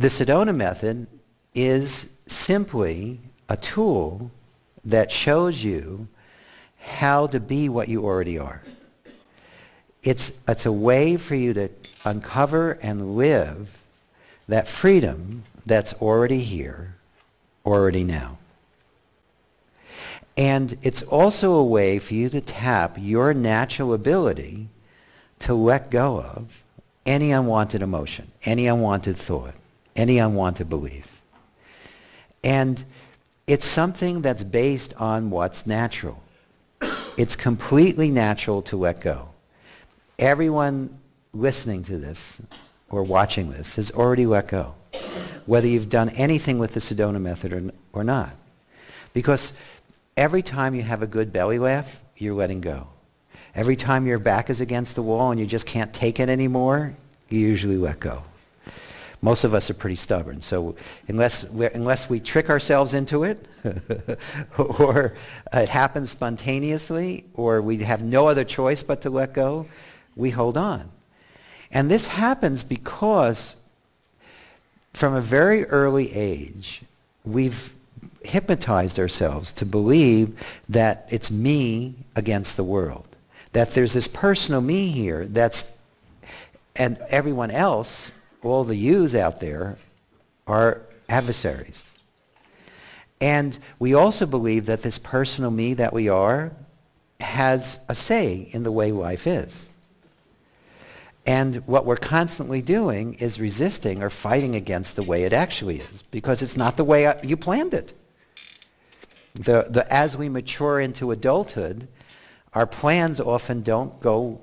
The Sedona method is simply a tool that shows you how to be what you already are. It's a way for you to uncover and live that freedom that's already here, already now. And it's also a way for you to tap your natural ability to let go of any unwanted emotion, any unwanted thought, any unwanted belief. And it's something that's based on what's natural. It's completely natural to let go. Everyone listening to this or watching this has already let go, whether you've done anything with the Sedona method or not. Because every time you have a good belly laugh, you're letting go. Every time your back is against the wall and you just can't take it anymore, you usually let go. Most of us are pretty stubborn, so unless we trick ourselves into it, or it happens spontaneously, or we have no other choice but to let go, we hold on. And this happens because from a very early age, we've hypnotized ourselves to believe that it's me against the world, that there's this personal me here and everyone else, all the yous out there, are adversaries. And we also believe that this personal me that we are has a say in the way life is. And what we're constantly doing is resisting or fighting against the way it actually is, because it's not the way you planned it. As we mature into adulthood, our plans often don't go,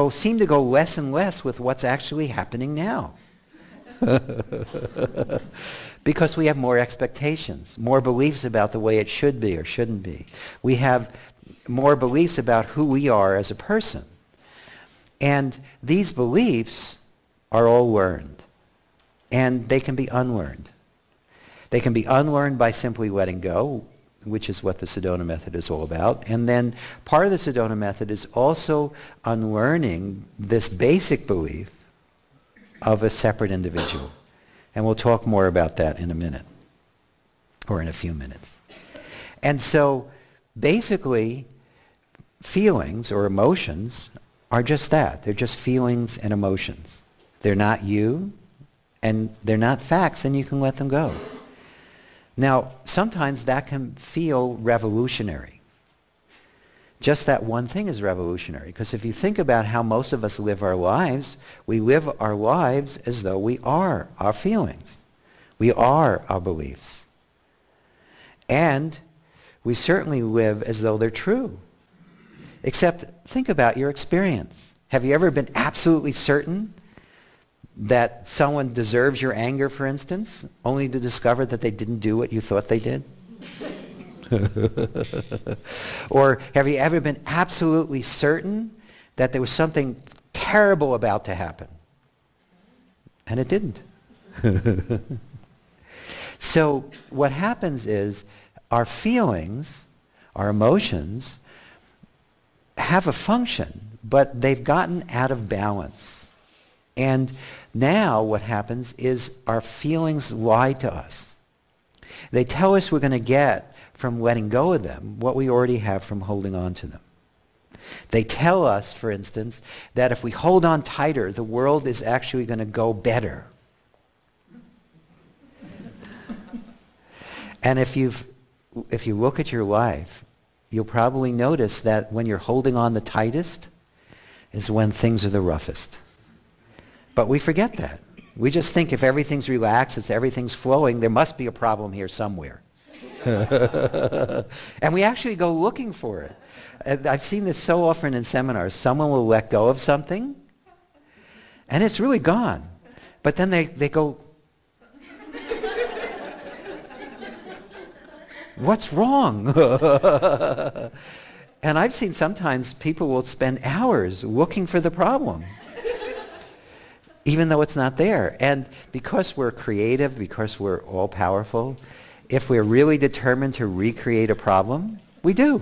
seem to go less and less with what's actually happening now. Because we have more expectations, more beliefs about the way it should be or shouldn't be. We have more beliefs about who we are as a person. And these beliefs are all learned. And they can be unlearned. They can be unlearned by simply letting go, which is what the Sedona method is all about. And then part of the Sedona method is also unlearning this basic belief of a separate individual. And we'll talk more about that in a minute, or in a few minutes. And so basically, feelings or emotions are just that. They're just feelings and emotions. They're not you, and they're not facts, and you can let them go. Now, sometimes that can feel revolutionary. Just that one thing is revolutionary, because if you think about how most of us live our lives, we live our lives as though we are our feelings. We are our beliefs. And we certainly live as though they're true. Except think about your experience. Have you ever been absolutely certain that someone deserves your anger, for instance, only to discover that they didn't do what you thought they did? Or have you ever been absolutely certain that there was something terrible about to happen? And it didn't. So what happens is our feelings, our emotions, have a function, but they've gotten out of balance. And now what happens is our feelings lie to us. They tell us we're going to get from letting go of them what we already have from holding on to them. They tell us, for instance, that if we hold on tighter, the world is actually going to go better. And if you look at your life, you'll probably notice that when you're holding on the tightest is when things are the roughest. But we forget that. We just think if everything's relaxed, if everything's flowing, there must be a problem here somewhere. And we actually go looking for it. I've seen this so often in seminars. Someone will let go of something, and it's really gone. But then they go, what's wrong? And I've seen sometimes people will spend hours looking for the problem, even though it's not there. And because we're creative, because we're all-powerful, if we're really determined to recreate a problem, we do.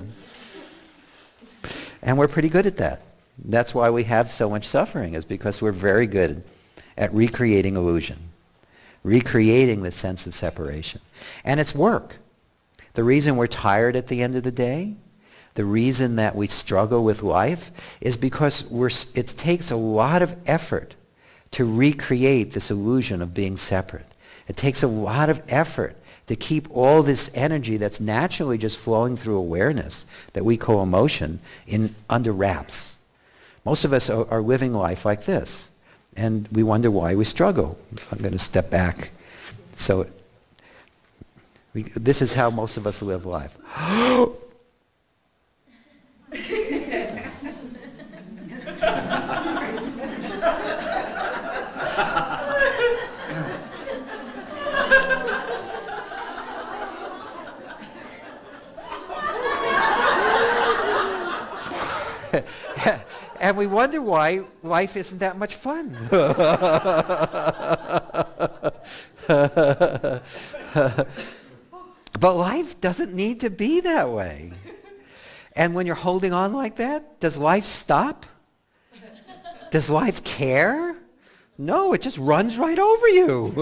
And we're pretty good at that. That's why we have so much suffering, is because we're very good at recreating illusion. recreating the sense of separation. And it's work. The reason we're tired at the end of the day, the reason that we struggle with life is because it takes a lot of effort to recreate this illusion of being separate. It takes a lot of effort to keep all this energy that's naturally just flowing through awareness that we call emotion under wraps. Most of us are living life like this, and we wonder why we struggle. I'm going to step back. So this is how most of us live life. And we wonder why life isn't that much fun. But life doesn't need to be that way. And when you're holding on like that, does life stop? Does life care? No, it just runs right over you.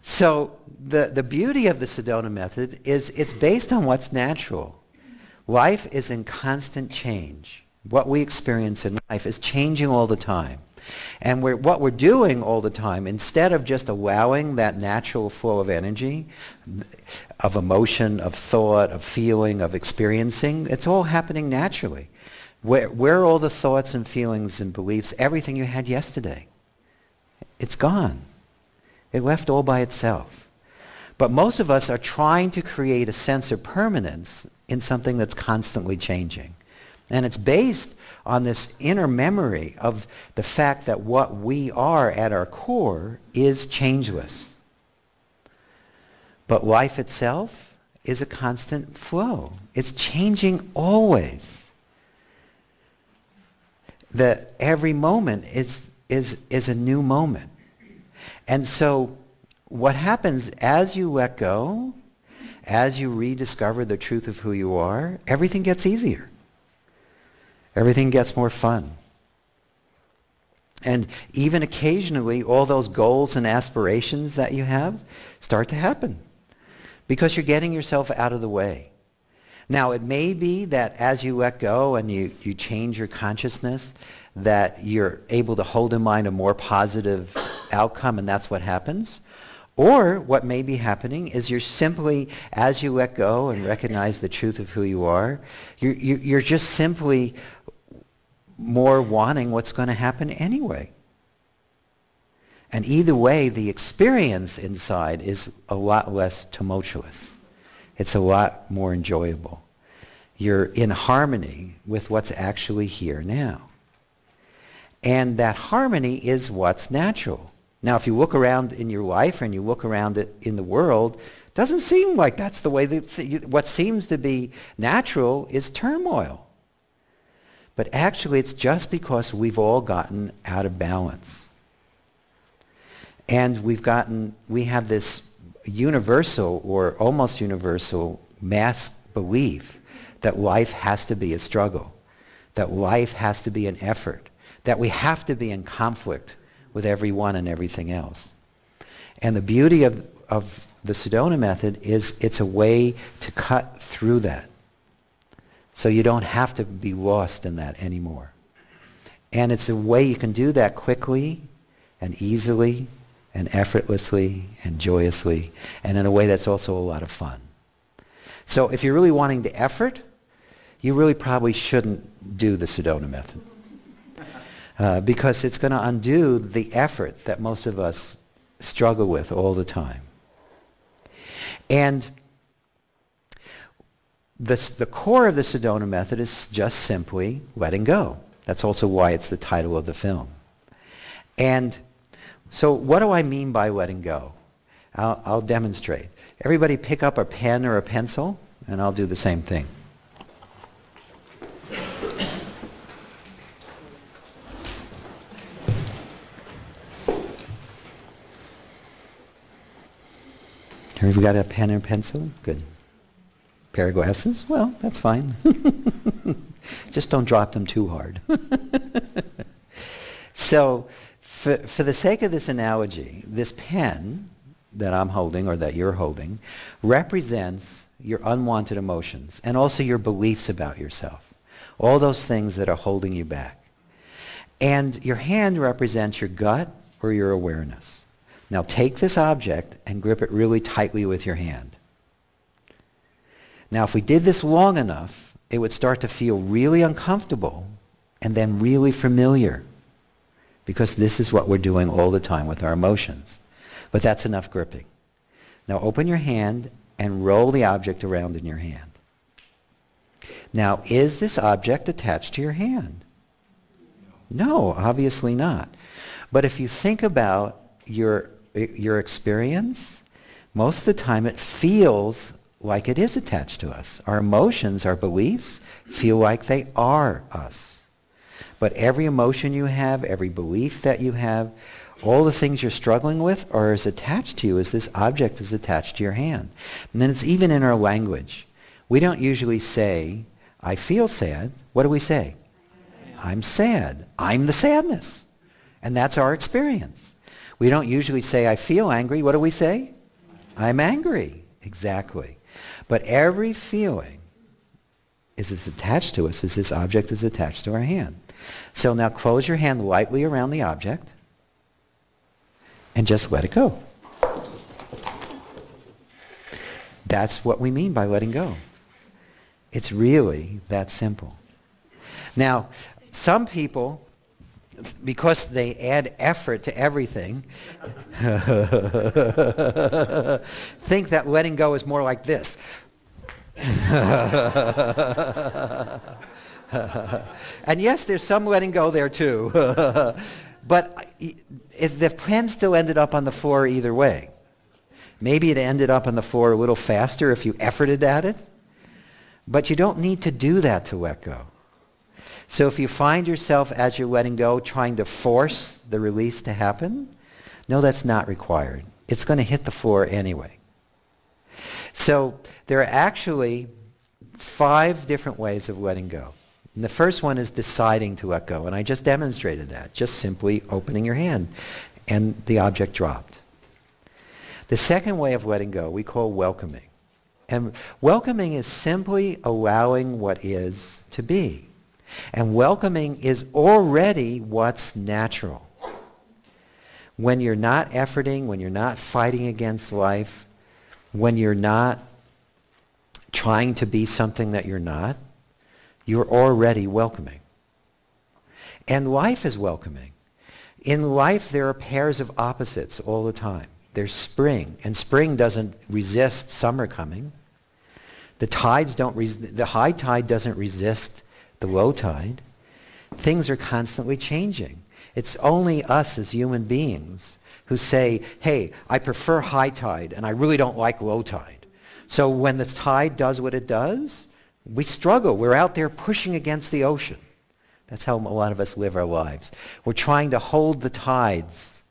So the beauty of the Sedona method is it's based on what's natural. Life is in constant change. What we experience in life is changing all the time. And what we're doing all the time, instead of just allowing that natural flow of energy, of emotion, of thought, of feeling, of experiencing, it's all happening naturally. Where are all the thoughts and feelings and beliefs, everything you had yesterday? It's gone. It left all by itself. But most of us are trying to create a sense of permanence in something that's constantly changing. And it's based on this inner memory of the fact that what we are at our core is changeless. But life itself is a constant flow. It's changing always. That every moment is a new moment. And so what happens as you let go, as you rediscover the truth of who you are, everything gets easier. Everything gets more fun. And even occasionally, all those goals and aspirations that you have start to happen because you're getting yourself out of the way. Now, it may be that as you let go and you change your consciousness, that you're able to hold in mind a more positive outcome, and that's what happens. Or what may be happening is you're simply, as you let go and recognize the truth of who you are, you're just simply more wanting what's going to happen anyway. And either way, the experience inside is a lot less tumultuous. It's a lot more enjoyable. You're in harmony with what's actually here now. And that harmony is what's natural. Now, if you look around in your life and you look around it in the world, it doesn't seem like that's the way that what seems to be natural is turmoil. But actually, it's just because we've all gotten out of balance. And we have this universal or almost universal mass belief that life has to be a struggle, that life has to be an effort, that we have to be in conflict with everyone and everything else. And the beauty of the Sedona method is it's a way to cut through that. So you don't have to be lost in that anymore. And it's a way you can do that quickly and easily and effortlessly and joyously and in a way that's also a lot of fun. So if you're really wanting the effort, you really probably shouldn't do the Sedona method. Because it's going to undo the effort that most of us struggle with all the time. And the core of the Sedona method is just simply letting go. That's also why it's the title of the film. And so what do I mean by letting go? I'll demonstrate. Everybody pick up a pen or a pencil, and I'll do the same thing. Have you got a pen or pencil? Good. Pair of glasses? Well, that's fine. Just don't drop them too hard. So For the sake of this analogy, this pen that I'm holding or that you're holding represents your unwanted emotions and also your beliefs about yourself. All those things that are holding you back. And your hand represents your gut or your awareness. Now take this object and grip it really tightly with your hand. Now if we did this long enough, it would start to feel really uncomfortable and then really familiar, because this is what we're doing all the time with our emotions. But that's enough gripping. Now open your hand and roll the object around in your hand. Now, is this object attached to your hand? No, obviously not. But if you think about your experience, most of the time it feels like it is attached to us. Our emotions, our beliefs, feel like they are us. But every emotion you have, every belief that you have, all the things you're struggling with are as attached to you as this object is attached to your hand. And then it's even in our language. We don't usually say, I feel sad. What do we say? I'm sad. I'm the sadness. And that's our experience. We don't usually say, I feel angry. What do we say? I'm angry. Exactly. But every feeling is as attached to us as this object is attached to our hand. So now close your hand lightly around the object and just let it go. That's what we mean by letting go. It's really that simple. Now, some people, because they add effort to everything, think that letting go is more like this. And yes, there's some letting go there too. But the pen still ended up on the floor either way. Maybe it ended up on the floor a little faster if you efforted at it. But you don't need to do that to let go. So if you find yourself as you're letting go trying to force the release to happen, no, that's not required. It's going to hit the floor anyway. So there are actually 5 different ways of letting go. And the first one is deciding to let go. And I just demonstrated that, just simply opening your hand. And the object dropped. The second way of letting go we call welcoming. And welcoming is simply allowing what is to be. And welcoming is already what's natural. When you're not efforting, when you're not fighting against life, when you're not trying to be something that you're not, you're already welcoming. And life is welcoming. In life, there are pairs of opposites all the time. There's spring, and spring doesn't resist summer coming. The high tide doesn't resist the low tide. Things are constantly changing. It's only us as human beings who say, hey, I prefer high tide, and I really don't like low tide. So when the tide does what it does, we struggle. We're out there pushing against the ocean. That's how a lot of us live our lives. We're trying to hold the tides,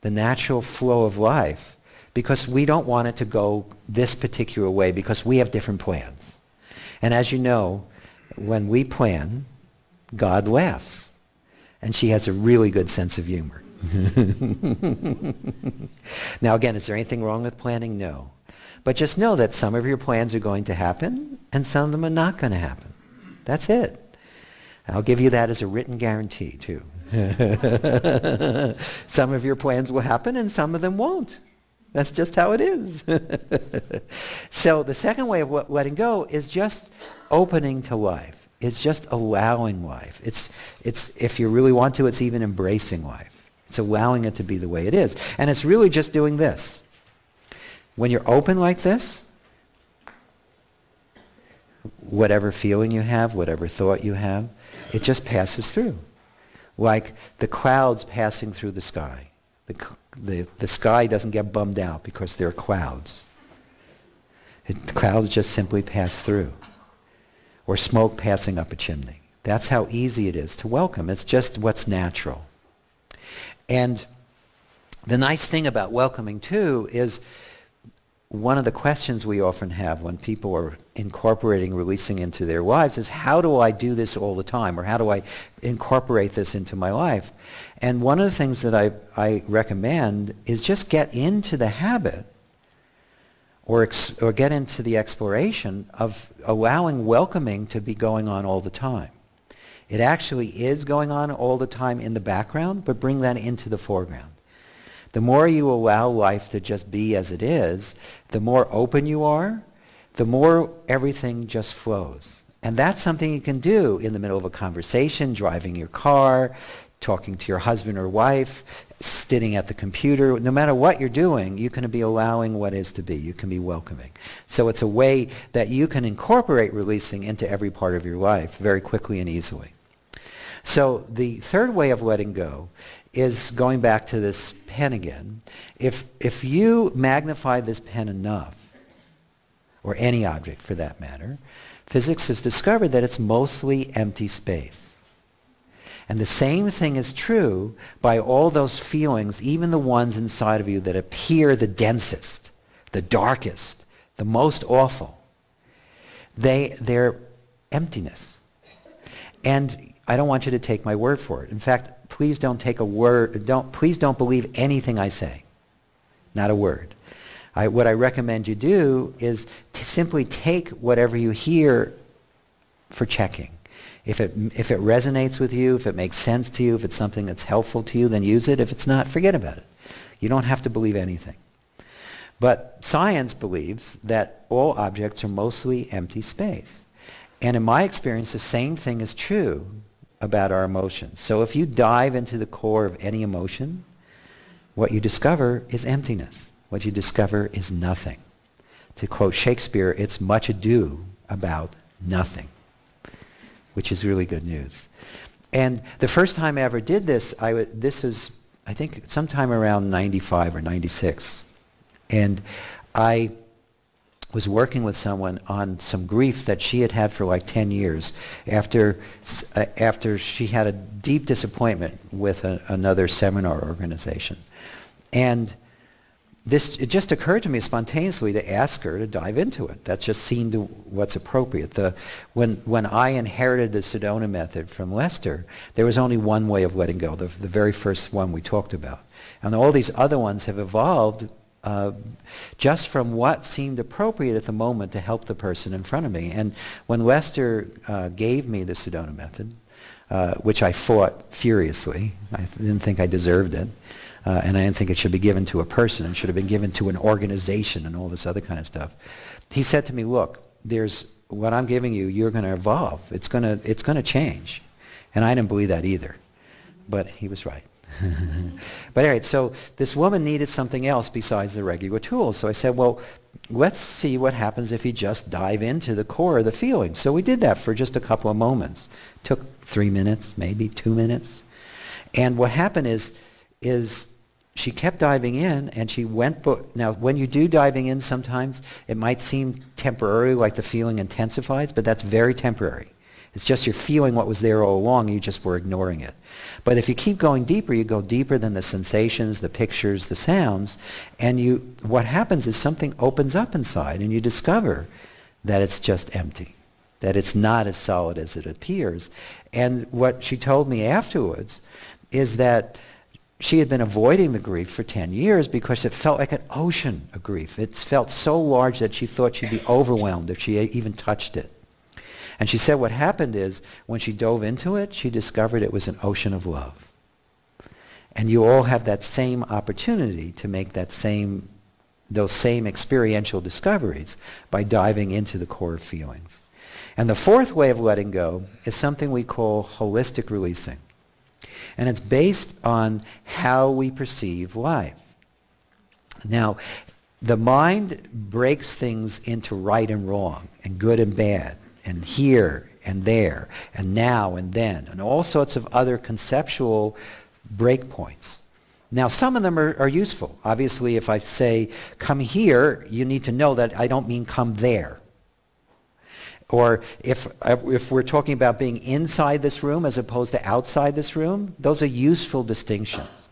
the natural flow of life, because we don't want it to go this particular way because we have different plans. And as you know, when we plan, God laughs. And she has a really good sense of humor. Now again, is there anything wrong with planning? No. But just know that some of your plans are going to happen and some of them are not going to happen. That's it. I'll give you that as a written guarantee too. Some of your plans will happen and some of them won't. That's just how it is. So the second way of letting go is just opening to life. It's just allowing life. It's if you really want to, it's even embracing life. It's allowing it to be the way it is. And it's really just doing this. When you're open like this, whatever feeling you have, whatever thought you have, it just passes through. Like the clouds passing through the sky. The sky doesn't get bummed out because there are clouds. The clouds just simply pass through. Or smoke passing up a chimney. That's how easy it is to welcome. It's just what's natural. And the nice thing about welcoming too is one of the questions we often have when people are incorporating releasing into their lives is, how do I do this all the time? Or how do I incorporate this into my life? And one of the things that I recommend is just get into the habit or get into the exploration of allowing welcoming to be going on all the time. It actually is going on all the time in the background, but bring that into the foreground. The more you allow life to just be as it is, the more open you are, the more everything just flows. And that's something you can do in the middle of a conversation, driving your car, talking to your husband or wife, sitting at the computer. No matter what you're doing, you can be allowing what is to be. You can be welcoming. So it's a way that you can incorporate releasing into every part of your life very quickly and easily. So the third way of letting go is going back to this pen again. If you magnify this pen enough, or any object for that matter, physics has discovered that it's mostly empty space. And the same thing is true by all those feelings, even the ones inside of you that appear the densest, the darkest, the most awful. They're emptiness. And I don't want you to take my word for it. In fact, please don't take a word, please don't believe anything I say. Not a word. What I recommend you do is to simply take whatever you hear for checking. If it resonates with you, if it makes sense to you, if it's something that's helpful to you, then use it. If it's not, forget about it. You don't have to believe anything. But science believes that all objects are mostly empty space. And in my experience, the same thing is true about our emotions. So if you dive into the core of any emotion, what you discover is emptiness. What you discover is nothing. To quote Shakespeare, it's much ado about nothing, which is really good news. And the first time I ever did this, this was, I think, sometime around 95 or 96. And I was working with someone on some grief that she had had for like 10 years after she had a deep disappointment with another seminar organization. And it just occurred to me spontaneously to ask her to dive into it. That just seemed what's appropriate. When I inherited the Sedona method from Lester, there was only one way of letting go, the very first one we talked about. And all these other ones have evolved just from what seemed appropriate at the moment to help the person in front of me. And when Lester gave me the Sedona method, which I fought furiously, I didn't think I deserved it, and I didn't think it should be given to a person. It should have been given to an organization and all this other kind of stuff. He said to me, look, there's what I'm giving you, you're going to evolve. It's going to change. And I didn't believe that either. But he was right. But anyway, so this woman needed something else besides the regular tools. So I said, well, let's see what happens if you just dive into the core of the feeling. So we did that for just a couple of moments. Took 3 minutes, maybe 2 minutes. And what happened is she kept diving in, and she went, now when you do diving in sometimes, it might seem temporary, like the feeling intensifies, but that's very temporary. It's just you're feeling what was there all along, you just were ignoring it. But if you keep going deeper, you go deeper than the sensations, the pictures, the sounds, and what happens is something opens up inside, and you discover that it's just empty, that it's not as solid as it appears. And what she told me afterwards is that she had been avoiding the grief for 10 years because it felt like an ocean of grief. It felt so large that she thought she'd be overwhelmed if she even touched it. And she said what happened is when she dove into it, she discovered it was an ocean of love. And you all have that same opportunity to make those same experiential discoveries by diving into the core of feelings. And the fourth way of letting go is something we call holistic releasing. And it's based on how we perceive life. Now, the mind breaks things into right and wrong, and good and bad, and here and there, and now and then, and all sorts of other conceptual breakpoints. Now, some of them are useful. Obviously, if I say, come here, you need to know that I don't mean come there. Or if we're talking about being inside this room as opposed to outside this room, those are useful distinctions.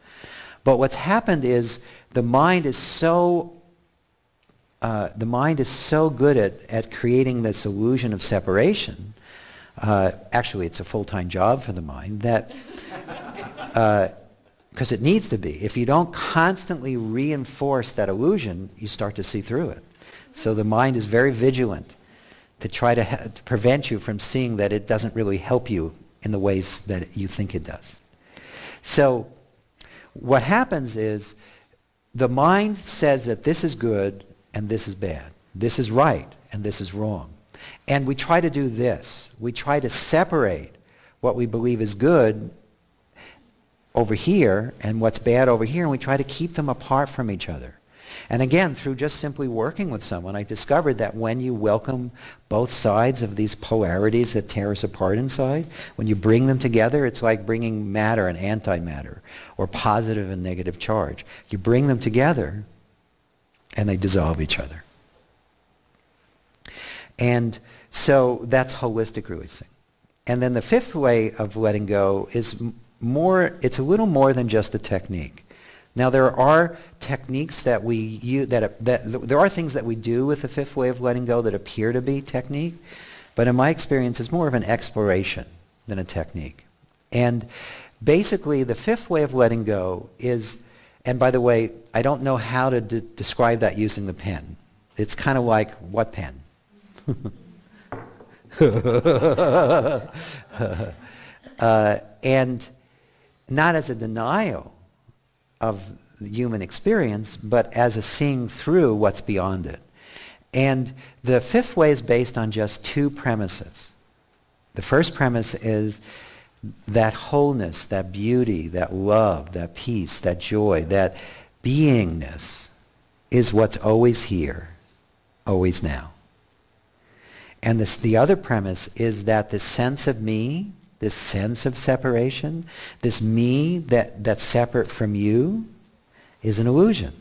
But what's happened is the mind is so the mind is so good at creating this illusion of separation, actually it's a full-time job for the mind, that because it needs to be. If you don't constantly reinforce that illusion, you start to see through it. So the mind is very vigilant to try to prevent you from seeing that it doesn't really help you in the ways that you think it does. So what happens is the mind says that this is good and this is bad. This is right and this is wrong. And we try to do this. We try to separate what we believe is good over here and what's bad over here, and we try to keep them apart from each other. And again, through just simply working with someone, I discovered that when you welcome both sides of these polarities that tear us apart inside, when you bring them together, it's like bringing matter and antimatter, or positive and negative charge. You bring them together, and they dissolve each other. And so that's holistic releasing. And then the fifth way of letting go is it's a little more than just a technique. Now there are techniques that we use, there are things that we do with the fifth way of letting go that appear to be technique, but in my experience it's more of an exploration than a technique. And basically the fifth way of letting go is, and by the way, I don't know how to describe that using the pen. It's kind of like, what pen? And not as a denial of the human experience, but as a seeing through what's beyond it. And the fifth way is based on just two premises. The first premise is that wholeness, that beauty, that love, that peace, that joy, that beingness is what's always here, always now. And the other premise is that the sense of me, this sense of separation, this me that's separate from you, is an illusion.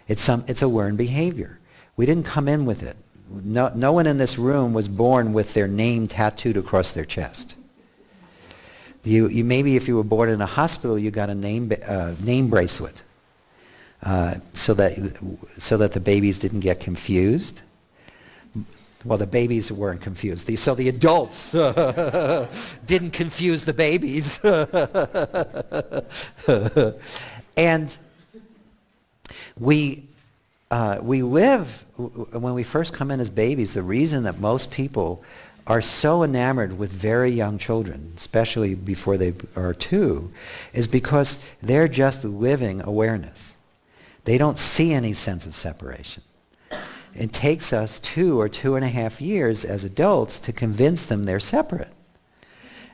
It's a learned behavior. We didn't come in with it. No one in this room was born with their name tattooed across their chest. Maybe if you were born in a hospital, you got a name bracelet so that the babies didn't get confused. Well, the babies weren't confused. So the adults didn't confuse the babies. And we live, when we first come in as babies, the reason that most people are so enamored with very young children, especially before they are 2, is because they're just living awareness. They don't see any sense of separation. It takes us 2 or 2.5 years as adults to convince them they're separate.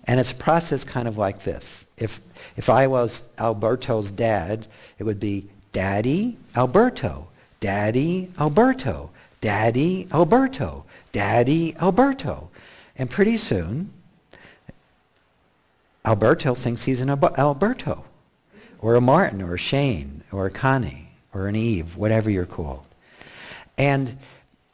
And it's a process kind of like this. If I was Alberto's dad, it would be Daddy Alberto, Daddy Alberto, Daddy Alberto, Daddy Alberto. And pretty soon, Alberto thinks he's an Alberto, or a Martin, or a Shane, or a Connie, or an Eve, whatever you're called. And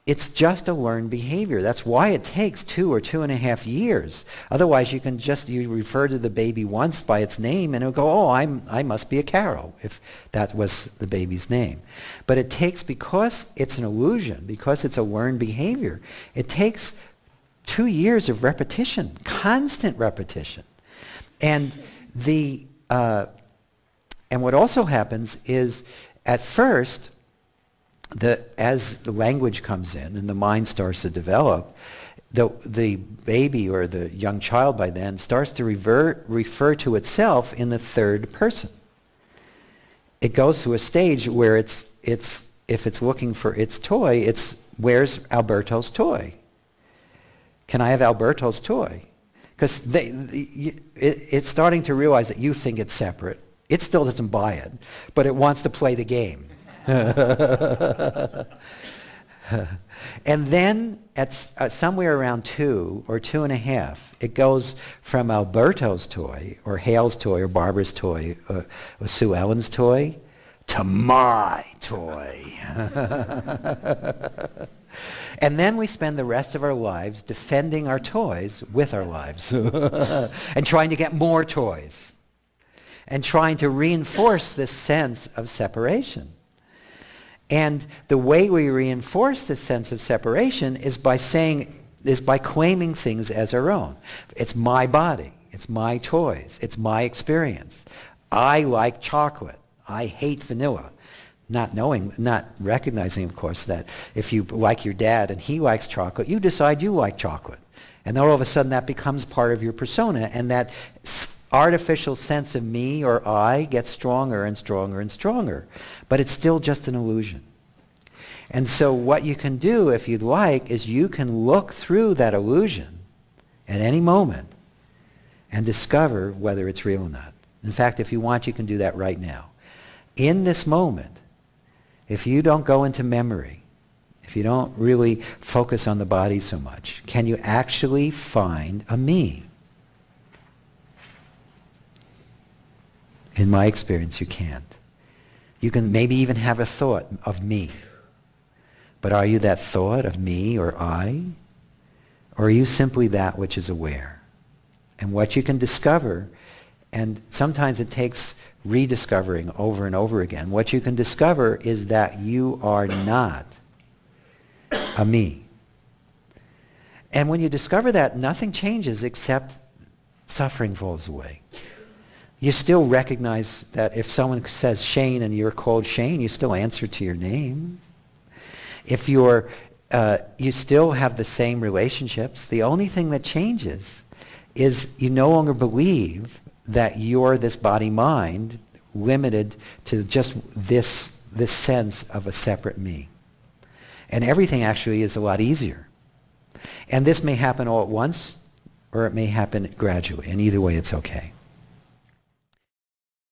it's just a learned behavior. That's why it takes 2 or 2.5 years. Otherwise, you refer to the baby once by its name, and it'll go, oh, I must be a Carol, if that was the baby's name. But it takes, because it's an illusion, because it's a learned behavior, it takes 2 years of repetition, constant repetition. And what also happens is, at first, as the language comes in and the mind starts to develop, the baby or the young child by then starts to refer to itself in the third person. It goes to a stage where if it's looking for its toy, it's, where's Alberto's toy? Can I have Alberto's toy? Because it's starting to realize that you think it's separate. It still doesn't buy it, but it wants to play the game. And then at somewhere around 2 or 2.5, it goes from Alberto's toy, or Hale's toy, or Barbara's toy, or Sue Ellen's toy, to my toy. And then we spend the rest of our lives defending our toys with our lives and trying to get more toys and trying to reinforce this sense of separation. And the way we reinforce this sense of separation is by claiming things as our own. It's my body. It's my toys. It's my experience. I like chocolate. I hate vanilla. Not recognizing, of course, that if you like your dad and he likes chocolate, you decide you like chocolate. And then all of a sudden that becomes part of your persona, and that artificial sense of me or I gets stronger and stronger and stronger. But it's still just an illusion. And so what you can do, if you'd like, is you can look through that illusion at any moment and discover whether it's real or not. In fact, if you want, you can do that right now. In this moment, if you don't go into memory, if you don't really focus on the body so much, can you actually find a me? In my experience, you can't. You can maybe even have a thought of me. But are you that thought of me or I? Or are you simply that which is aware? And what you can discover, and sometimes it takes rediscovering over and over again, what you can discover is that you are not a me. And when you discover that, nothing changes except suffering falls away. You still recognize that if someone says Shane and you're called Shane, you still answer to your name. If you still have the same relationships, the only thing that changes is you no longer believe that you're this body-mind limited to just this sense of a separate me. And everything actually is a lot easier. And this may happen all at once, or it may happen gradually, and either way it's okay.